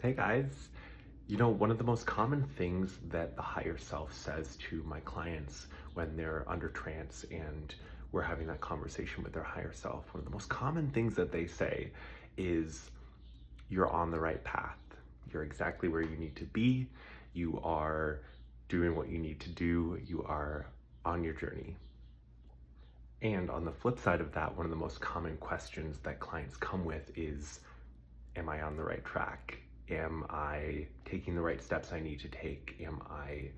Hey guys, one of the most common things that the higher self says to my clients when they're under trance and we're having that conversation with their higher self, one of the most common things that they say is, you're on the right path. You're exactly where you need to be. You are doing what you need to do. You are on your journey. And on the flip side of that, one of the most common questions that clients come with is, am I on the right track? Am I taking the right steps I need to take? Am I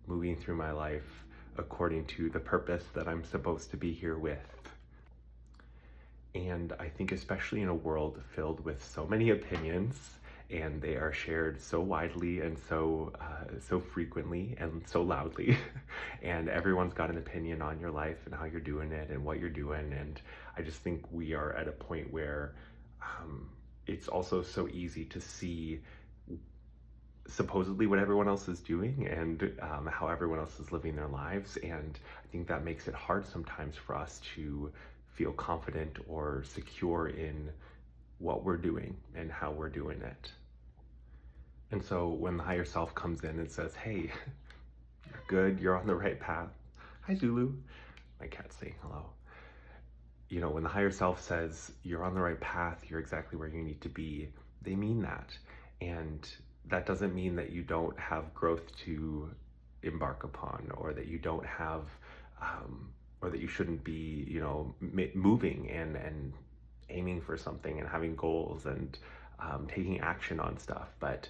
moving through my life according to the purpose that I'm supposed to be here with? And I think especially in a world filled with so many opinions, and they are shared so widely and so frequently and so loudly, and everyone's got an opinion on your life and how you're doing it and what you're doing. And I just think we are at a point where it's also so easy to see supposedly what everyone else is doing and how everyone else is living their lives. And I think that makes it hard sometimes for us to feel confident or secure in what we're doing and how we're doing it. And so when the higher self comes in and says, hey, you're good, you're on the right path. Hi, Zulu. My cat's saying hello. When the higher self says you're on the right path, you're exactly where you need to be, they mean that. And that doesn't mean that you don't have growth to embark upon, or that you don't have, or that you shouldn't be, moving and aiming for something and having goals and taking action on stuff. But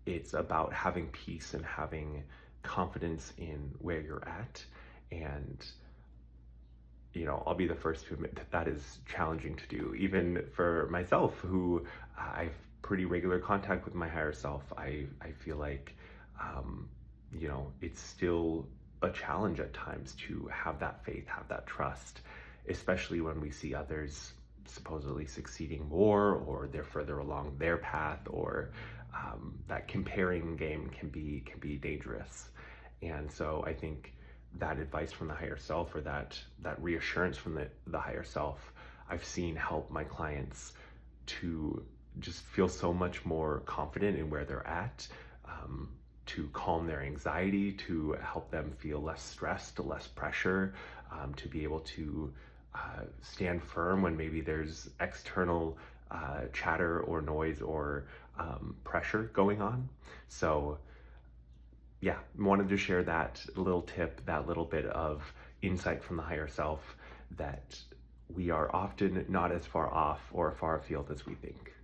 it's about having peace and having confidence in where you're at. And I'll be the first to admit that that is challenging to do, even for myself, who I've pretty regular contact with my higher self. I feel like, it's still a challenge at times to have that faith, have that trust, especially when we see others supposedly succeeding more, or they're further along their path, or that comparing game can be dangerous. And so I think that advice from the higher self, or that reassurance from the higher self, I've seen help my clients to just feel so much more confident in where they're at, to calm their anxiety, to help them feel less stressed, less pressure, to be able to stand firm when maybe there's external chatter or noise or pressure going on. So yeah, wanted to share that little tip, that little bit of insight from the higher self, that we are often not as far off or far afield as we think.